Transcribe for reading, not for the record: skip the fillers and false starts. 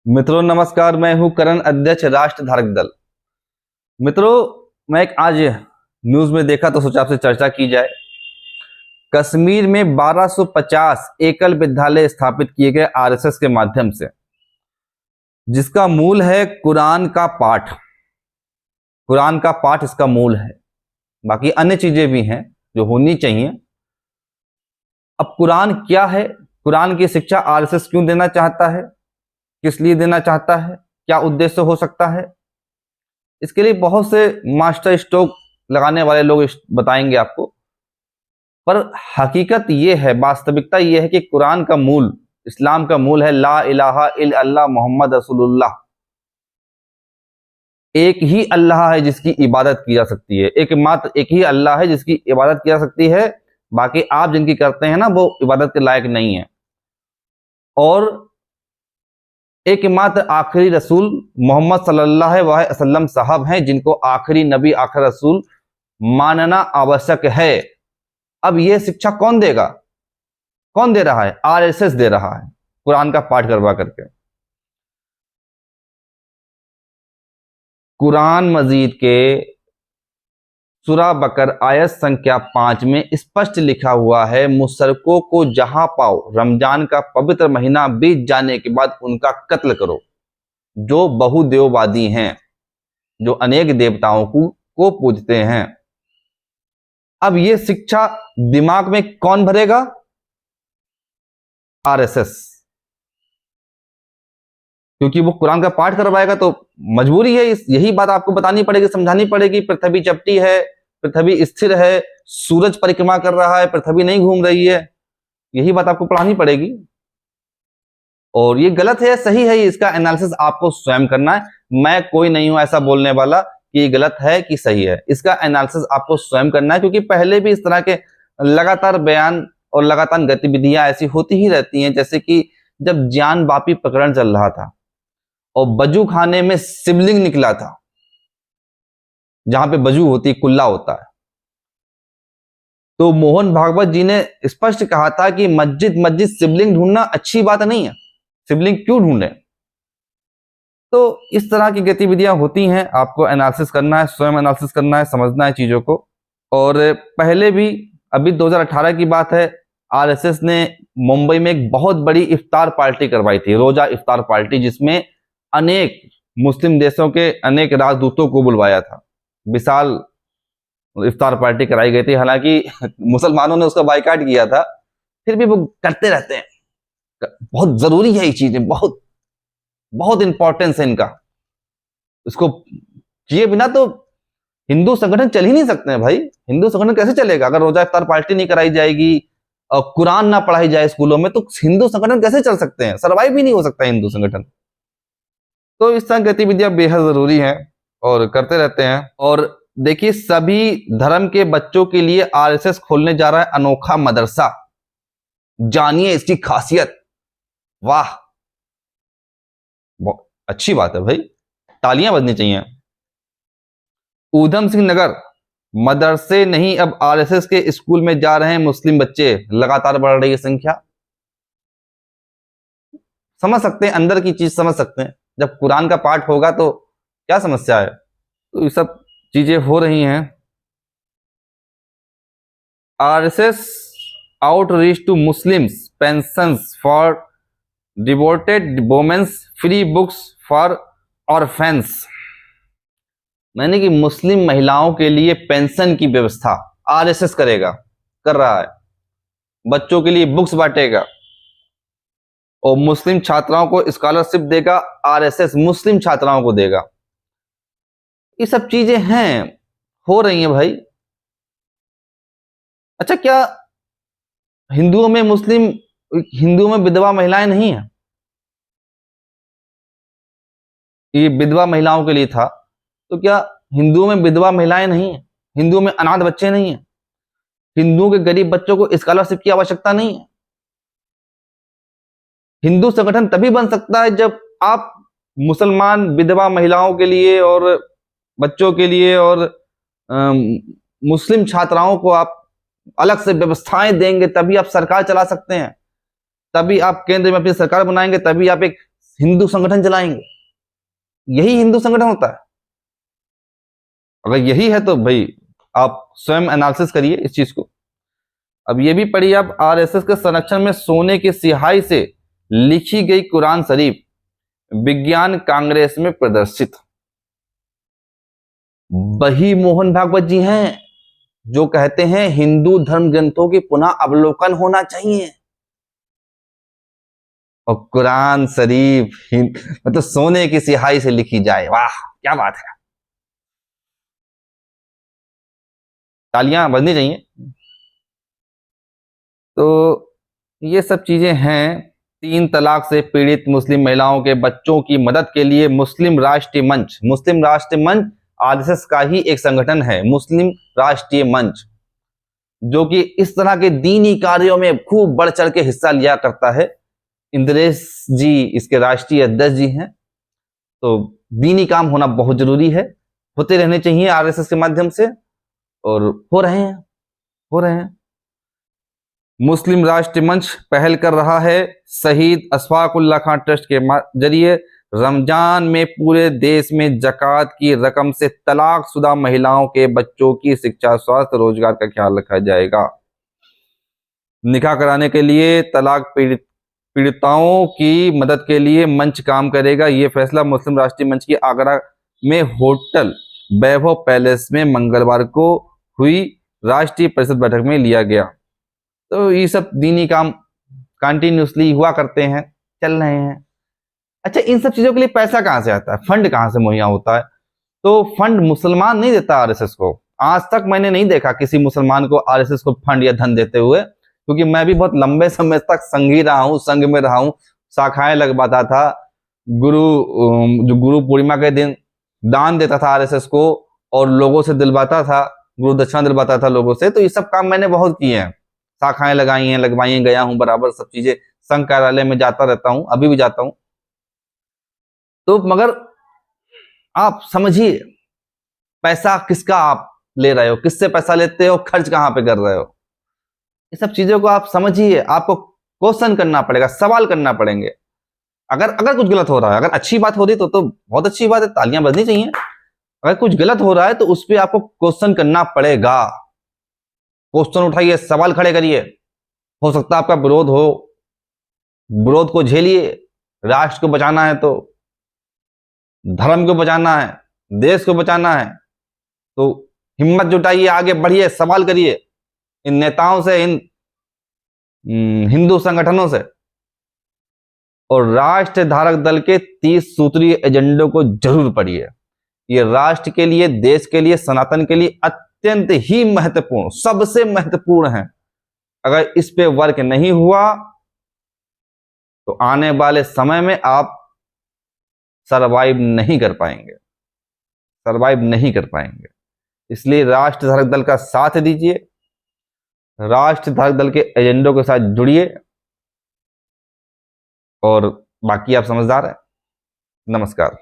मित्रों नमस्कार, मैं हूं करण, अध्यक्ष राष्ट्र धारक दल। मित्रों, मैं एक आज न्यूज में देखा तो सोचा आपसे चर्चा की जाए। कश्मीर में 1250 एकल विद्यालय स्थापित किए गए आरएसएस के माध्यम से, जिसका मूल है कुरान का पाठ। कुरान का पाठ इसका मूल है, बाकी अन्य चीजें भी हैं जो होनी चाहिए। अब कुरान क्या है, कुरान की शिक्षा आरएसएस क्यों देना चाहता है, किस लिए देना चाहता है, क्या उद्देश्य हो सकता है, इसके लिए बहुत से मास्टर स्ट्रोक लगाने वाले लोग बताएंगे आपको। पर हकीकत ये है, वास्तविकता ये है कि कुरान का मूल, इस्लाम का मूल है ला इलाहा इल्लल्लाह मोहम्मद रसूलुल्लाह। एक ही अल्लाह है जिसकी इबादत की जा सकती है, एकमात्र एक ही अल्लाह है जिसकी इबादत की जा सकती है। बाकी आप जिनकी करते हैं ना, वो इबादत के लायक नहीं है। और एकमात्र आखिरी रसूल मोहम्मद सल्लल्लाहु अलैहि वसल्लम साहब हैं, जिनको आखिरी नबी आखिरी रसूल मानना आवश्यक है। अब यह शिक्षा कौन देगा, कौन दे रहा है? आरएसएस दे रहा है, कुरान का पाठ करवा करके। कुरान मजीद के सूरा बकर आयत संख्या 5 में स्पष्ट लिखा हुआ है, मुशरकों को जहां पाओ रमजान का पवित्र महीना बीत जाने के बाद उनका कत्ल करो, जो बहुदेववादी हैं, जो अनेक देवताओं को पूजते हैं। अब यह शिक्षा दिमाग में कौन भरेगा? आरएसएस, क्योंकि वो कुरान का पाठ करवाएगा तो मजबूरी है, यही बात आपको बतानी पड़ेगी, समझानी पड़ेगी। पृथ्वी चपटी है, पृथ्वी स्थिर है, सूरज परिक्रमा कर रहा है, पृथ्वी नहीं घूम रही है, यही बात आपको पढ़ानी पड़ेगी। और ये गलत है सही है, इसका एनालिसिस आपको स्वयं करना है। मैं कोई नहीं हूं ऐसा बोलने वाला कि ये गलत है कि सही है, इसका एनालिसिस आपको स्वयं करना है। क्योंकि पहले भी इस तरह के लगातार बयान और लगातार गतिविधियां ऐसी होती ही रहती हैं। जैसे कि जब जान बापी प्रकरण चल रहा था और बजू खाने में शिवलिंग निकला था, जहां पे बजू होती, कुल्ला होता है, तो मोहन भागवत जी ने स्पष्ट कहा था कि मस्जिद मस्जिद शिवलिंग ढूंढना अच्छी बात नहीं है, शिवलिंग क्यों ढूंढे। तो इस तरह की गतिविधियां होती हैं, आपको एनालिसिस करना है, स्वयं एनालिसिस करना है, समझना है चीजों को। और पहले भी, अभी 2018 की बात है, आरएसएस ने मुंबई में एक बहुत बड़ी इफ्तार पार्टी करवाई थी, रोजा इफ्तार पार्टी, जिसमें अनेक मुस्लिम देशों के अनेक राजदूतों को बुलवाया था। विशाल इफ्तार पार्टी कराई गई थी। हालांकि मुसलमानों ने उसका बाइकाट किया था, फिर भी वो करते रहते हैं। बहुत जरूरी है ये चीजें, बहुत बहुत इंपॉर्टेंस है इनका। इसको किए बिना तो हिंदू संगठन चल ही नहीं सकते हैं भाई। हिंदू संगठन कैसे चलेगा अगर रोजा इफ्तार पार्टी नहीं कराई जाएगी और कुरान ना पढ़ाई जाए स्कूलों में? तो हिंदू संगठन कैसे चल सकते हैं? सर्वाइव भी नहीं हो सकता हिंदू संगठन। तो इस तरह गतिविधियां बेहद जरूरी हैं और करते रहते हैं। और देखिए, सभी धर्म के बच्चों के लिए आरएसएस खोलने जा रहा है अनोखा मदरसा। जानिए इसकी खासियत। वाह, बहुत अच्छी बात है भाई, तालियां बजनी चाहिए। ऊधम सिंह नगर मदरसे नहीं, अब आरएसएस के स्कूल में जा रहे हैं मुस्लिम बच्चे। लगातार बढ़ रही है संख्या। समझ सकते हैं, अंदर की चीज समझ सकते हैं। जब कुरान का पाठ होगा तो क्या समस्या है? तो ये सब चीजें हो रही हैं। RSS outreach to Muslims, pensions for devoted womens, free books for orphans. मैंने कि मुस्लिम महिलाओं के लिए पेंशन की व्यवस्था आरएसएस करेगा, कर रहा है। बच्चों के लिए बुक्स बांटेगा और मुस्लिम छात्राओं को स्कॉलरशिप देगा। आरएसएस मुस्लिम छात्राओं को देगा। ये सब चीजें हैं, हो रही हैं भाई। अच्छा, क्या हिंदुओं में विधवा महिलाएं नहीं है? ये विधवा महिलाओं के लिए था, तो क्या हिंदुओं में विधवा महिलाएं नहीं है? हिंदुओं में अनाथ बच्चे नहीं है? हिंदुओं के गरीब बच्चों को स्कॉलरशिप की आवश्यकता नहीं है? हिंदू संगठन तभी बन सकता है जब आप मुसलमान विधवा महिलाओं के लिए और बच्चों के लिए और मुस्लिम छात्राओं को आप अलग से व्यवस्थाएं देंगे, तभी आप सरकार चला सकते हैं। तभी आप केंद्र में अपनी सरकार बनाएंगे, तभी आप एक हिंदू संगठन चलाएंगे। यही हिंदू संगठन होता है? अगर यही है तो भाई आप स्वयं एनालिसिस करिए इस चीज को। अब ये भी पढ़िए आप, आरएसएस के संरक्षण में सोने की सिहाई से लिखी गई कुरान शरीफ विज्ञान कांग्रेस में प्रदर्शित। वही मोहन भागवत जी हैं जो कहते हैं हिंदू धर्म ग्रंथों की पुनः अवलोकन होना चाहिए, और कुरान शरीफ मतलब सोने की सिहाई से लिखी जाए। वाह क्या बात है, तालियां बजनी चाहिए। तो ये सब चीजें हैं। 3 तलाक से पीड़ित मुस्लिम महिलाओं के बच्चों की मदद के लिए मुस्लिम राष्ट्रीय मंच आरएसएस का ही एक संगठन है, मुस्लिम राष्ट्रीय मंच, जो कि इस तरह के दीनी कार्यों में खूब बढ़ चढ़ के हिस्सा लिया करता है। इंद्रेश जी इसके राष्ट्रीय अध्यक्ष जी हैं। तो दीनी काम होना बहुत जरूरी है, होते रहने चाहिए आरएसएस के माध्यम से, और हो रहे हैं। मुस्लिम राष्ट्रीय मंच पहल कर रहा है शहीद अशफाकुल्ला खान ट्रस्ट के जरिए रमजान में पूरे देश में जकात की रकम से तलाकशुदा महिलाओं के बच्चों की शिक्षा, स्वास्थ्य, रोजगार का ख्याल रखा जाएगा। निकाह कराने के लिए तलाक पीड़िताओं की मदद के लिए मंच काम करेगा। ये फैसला मुस्लिम राष्ट्रीय मंच की आगरा में होटल वैभव पैलेस में मंगलवार को हुई राष्ट्रीय परिषद बैठक में लिया गया। तो ये सब दीनी काम कंटिन्यूसली हुआ करते हैं, चल रहे हैं। अच्छा, इन सब चीजों के लिए पैसा कहां से आता है, फंड कहां से मुहैया होता है? तो फंड मुसलमान नहीं देता आरएसएस को। आज तक मैंने नहीं देखा किसी मुसलमान को आरएसएस को फंड या धन देते हुए, क्योंकि मैं भी बहुत लंबे समय तक संघी रहा हूं, संघ में रहा हूं, शाखाएं लगवाता था, जो गुरु पूर्णिमा के दिन दान देता था आरएसएस को, और लोगों से दिलवाता था, गुरु दक्षिणा दिलवाता था लोगों से। तो ये सब काम मैंने बहुत किए हैं, शाखाएं लगवाई हैं, गया हूं बराबर, सब चीजें संघ कार्यालय में जाता रहता हूं, अभी भी जाता हूं। तो मगर आप समझिए, पैसा किसका आप ले रहे हो, किससे पैसा लेते हो, खर्च कहां पे कर रहे हो, ये सब चीजों को आप समझिए। आपको क्वेश्चन करना पड़ेगा, सवाल करना पड़ेंगे। अगर कुछ गलत हो रहा है, अगर अच्छी बात हो रही तो बहुत अच्छी बात है, तालियां बजनी चाहिए। अगर कुछ गलत हो रहा है तो उस पर आपको क्वेश्चन करना पड़ेगा। क्वेश्चन उठाइए, सवाल खड़े करिए। हो सकता है आपका विरोध हो, विरोध को झेलिए। राष्ट्र को बचाना है, तो धर्म को बचाना है, देश को बचाना है, तो हिम्मत जुटाइए, आगे बढ़िए, सवाल करिए इन नेताओं से, इन हिंदू संगठनों से। और राष्ट्र धारक दल के 30 सूत्रीय एजेंडों को जरूर पढ़िए। ये राष्ट्र के लिए, देश के लिए, सनातन के लिए अत्यंत ही महत्वपूर्ण, सबसे महत्वपूर्ण है। अगर इस पे वर्क नहीं हुआ तो आने वाले समय में आप सरवाइव नहीं कर पाएंगे। इसलिए राष्ट्र धारक दल का साथ दीजिए, राष्ट्र धारक दल के एजेंडों के साथ जुड़िए, और बाकी आप समझदार हैं। नमस्कार।